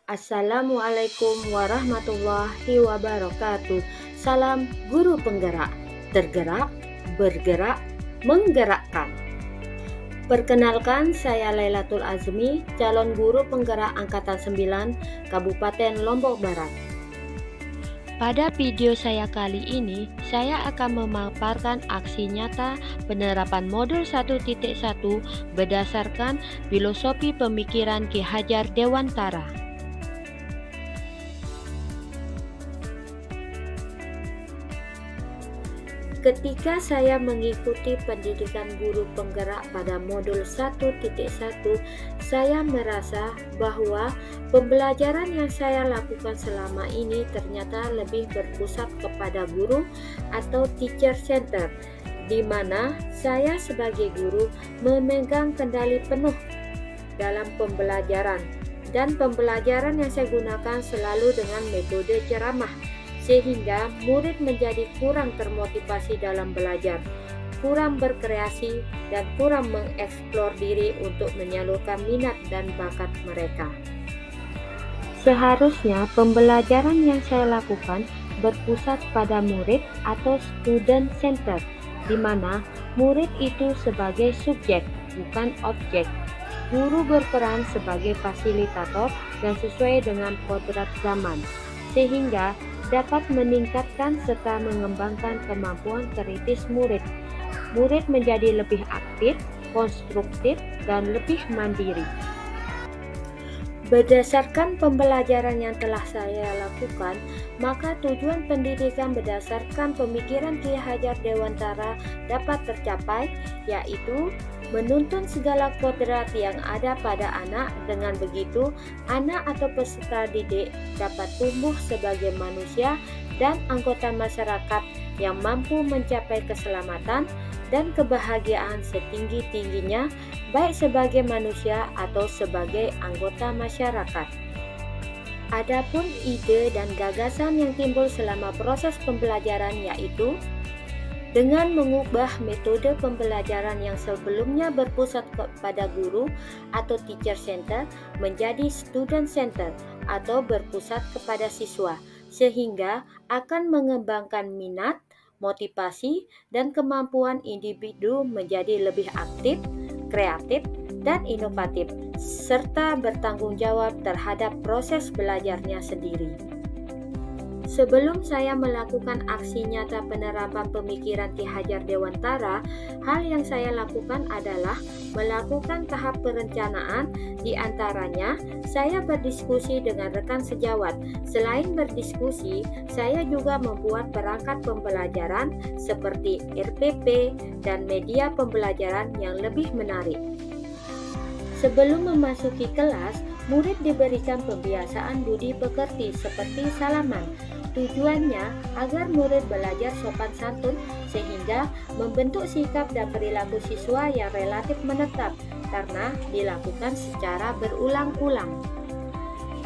Assalamualaikum warahmatullahi wabarakatuh. Salam guru penggerak, tergerak, bergerak, menggerakkan. Perkenalkan, saya Lailatul Azmi, calon guru penggerak Angkatan 9, Kabupaten Lombok Barat. Pada video saya kali ini, saya akan memaparkan aksi nyata penerapan modul 1.1 berdasarkan filosofi pemikiran Ki Hajar Dewantara. Ketika saya mengikuti pendidikan guru penggerak pada modul 1.1, saya merasa bahwa pembelajaran yang saya lakukan selama ini ternyata lebih berpusat kepada guru atau teacher center, di mana saya sebagai guru memegang kendali penuh dalam pembelajaran, dan pembelajaran yang saya gunakan selalu dengan metode ceramah, sehingga murid menjadi kurang termotivasi dalam belajar, kurang berkreasi, dan kurang mengeksplor diri untuk menyalurkan minat dan bakat mereka. Seharusnya pembelajaran yang saya lakukan berpusat pada murid atau student center, di mana murid itu sebagai subjek, bukan objek. Guru berperan sebagai fasilitator dan sesuai dengan kodrat zaman, sehingga dapat meningkatkan serta mengembangkan kemampuan kritis murid. Murid menjadi lebih aktif, konstruktif, dan lebih mandiri. Berdasarkan pembelajaran yang telah saya lakukan, maka tujuan pendidikan berdasarkan pemikiran Ki Hajar Dewantara dapat tercapai, yaitu menuntun segala kodrat yang ada pada anak. Dengan begitu, anak atau peserta didik dapat tumbuh sebagai manusia dan anggota masyarakat yang mampu mencapai keselamatan dan kebahagiaan setinggi-tingginya, baik sebagai manusia atau sebagai anggota masyarakat. Adapun ide dan gagasan yang timbul selama proses pembelajaran, yaitu dengan mengubah metode pembelajaran yang sebelumnya berpusat kepada guru atau teacher center menjadi student center atau berpusat kepada siswa, sehingga akan mengembangkan minat, motivasi, dan kemampuan individu menjadi lebih aktif, kreatif, dan inovatif, serta bertanggung jawab terhadap proses belajarnya sendiri. Sebelum saya melakukan aksi nyata penerapan pemikiran Ki Hajar Dewantara, hal yang saya lakukan adalah melakukan tahap perencanaan. Di antaranya, saya berdiskusi dengan rekan sejawat. Selain berdiskusi, saya juga membuat perangkat pembelajaran seperti RPP dan media pembelajaran yang lebih menarik. Sebelum memasuki kelas, murid diberikan pembiasaan budi pekerti seperti salaman. Tujuannya agar murid belajar sopan santun, sehingga membentuk sikap dan perilaku siswa yang relatif menetap karena dilakukan secara berulang-ulang.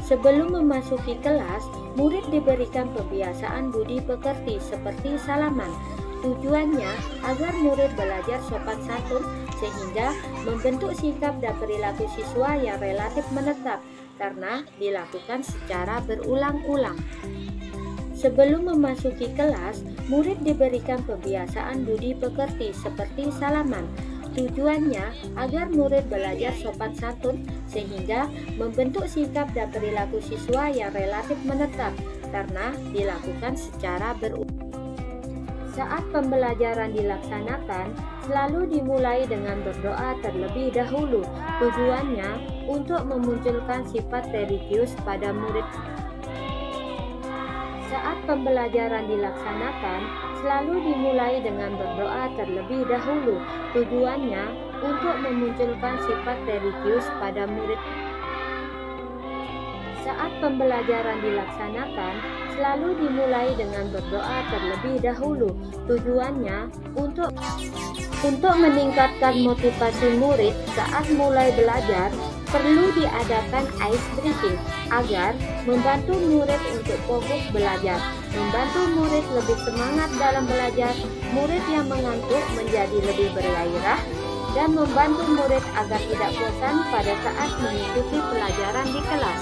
Sebelum memasuki kelas, murid diberikan pembiasaan budi pekerti seperti salaman. Tujuannya agar murid belajar sopan santun, sehingga membentuk sikap dan perilaku siswa yang relatif menetap karena dilakukan secara berulang-ulang. Sebelum memasuki kelas, murid diberikan pembiasaan budi pekerti seperti salaman. Tujuannya agar murid belajar sopan santun, sehingga membentuk sikap dan perilaku siswa yang relatif menetap karena dilakukan secara berulang. Saat pembelajaran dilaksanakan, selalu dimulai dengan berdoa terlebih dahulu. Tujuannya untuk memunculkan sifat religius pada murid. Saat pembelajaran dilaksanakan, selalu dimulai dengan berdoa terlebih dahulu. Tujuannya untuk memunculkan sifat religius pada murid. Saat pembelajaran dilaksanakan, selalu dimulai dengan berdoa terlebih dahulu. Tujuannya untuk meningkatkan motivasi murid saat mulai belajar. Perlu diadakan ice breaking agar membantu murid untuk fokus belajar, membantu murid lebih semangat dalam belajar, murid yang mengantuk menjadi lebih bergairah, dan membantu murid agar tidak bosan pada saat mengikuti pelajaran di kelas.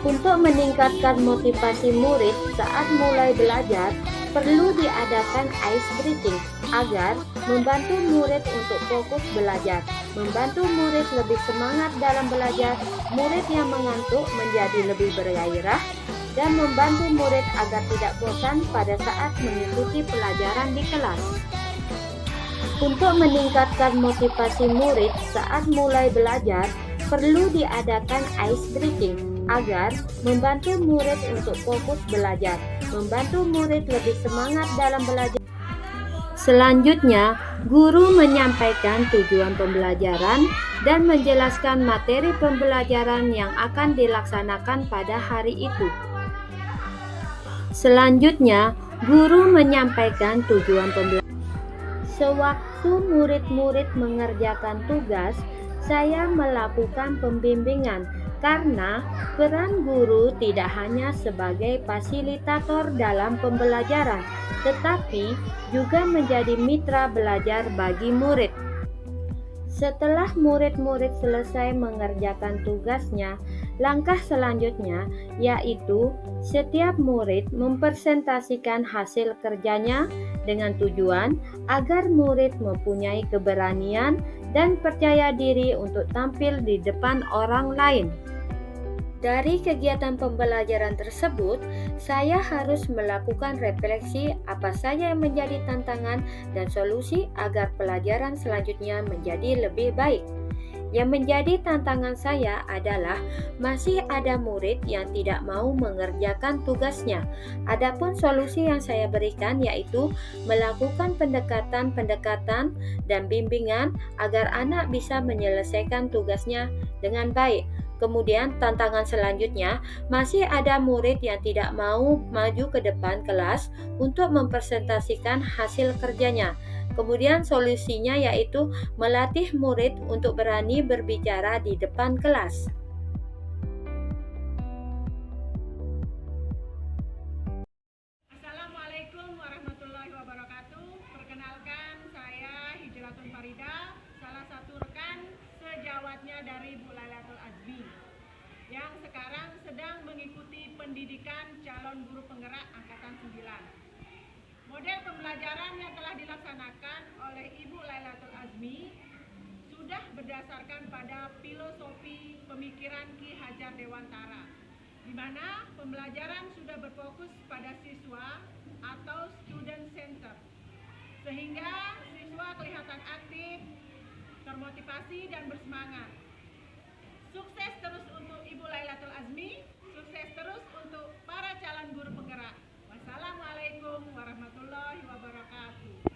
Untuk meningkatkan motivasi murid saat mulai belajar, perlu diadakan ice breathing agar membantu murid untuk fokus belajar, membantu murid lebih semangat dalam belajar, murid yang mengantuk menjadi lebih bergairah, dan membantu murid agar tidak bosan pada saat mengikuti pelajaran di kelas. Untuk meningkatkan motivasi murid saat mulai belajar, perlu diadakan ice breathing agar membantu murid untuk fokus belajar, membantu murid lebih semangat dalam belajar. Selanjutnya, guru menyampaikan tujuan pembelajaran dan menjelaskan materi pembelajaran yang akan dilaksanakan pada hari itu. Selanjutnya, guru menyampaikan tujuan pembelajaran. Sewaktu murid-murid mengerjakan tugas, saya melakukan pembimbingan karena peran guru tidak hanya sebagai fasilitator dalam pembelajaran, tetapi juga menjadi mitra belajar bagi murid. Setelah murid-murid selesai mengerjakan tugasnya, langkah selanjutnya yaitu setiap murid mempresentasikan hasil kerjanya dengan tujuan agar murid mempunyai keberanian dan percaya diri untuk tampil di depan orang lain. Dari kegiatan pembelajaran tersebut, saya harus melakukan refleksi apa saja yang menjadi tantangan dan solusi agar pelajaran selanjutnya menjadi lebih baik. Yang menjadi tantangan saya adalah masih ada murid yang tidak mau mengerjakan tugasnya. Adapun solusi yang saya berikan yaitu melakukan pendekatan-pendekatan dan bimbingan agar anak bisa menyelesaikan tugasnya dengan baik. Kemudian tantangan selanjutnya, masih ada murid yang tidak mau maju ke depan kelas untuk mempresentasikan hasil kerjanya. Kemudian solusinya yaitu melatih murid untuk berani berbicara di depan kelas. Assalamualaikum warahmatullahi wabarakatuh. Perkenalkan, saya Hijratun Farida, salah satu rekan sejawatnya dari Bu Lailatul Azmi, yang sekarang sedang mengikuti pendidikan calon guru penggerak angkatan 9. Model pembelajaran yang telah dilaksanakan oleh Ibu Lailatul Azmi sudah berdasarkan pada filosofi pemikiran Ki Hajar Dewantara, di mana pembelajaran sudah berfokus pada siswa atau student center, sehingga siswa kelihatan aktif, termotivasi dan bersemangat. Sukses terus untuk Ibu Lailatul Azmi, sukses terus untuk para calon guru penggerak. Wassalamualaikum warahmatullahi wabarakatuh.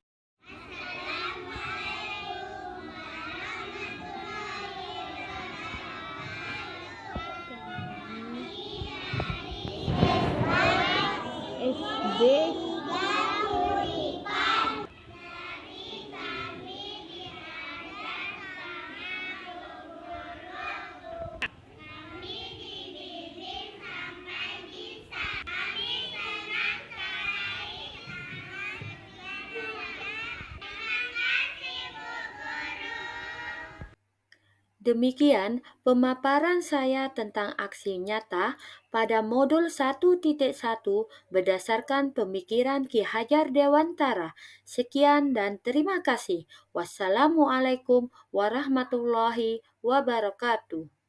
SD Demikian pemaparan saya tentang aksi nyata pada modul 1.1 berdasarkan pemikiran Ki Hajar Dewantara. Sekian dan terima kasih. Wassalamualaikum warahmatullahi wabarakatuh.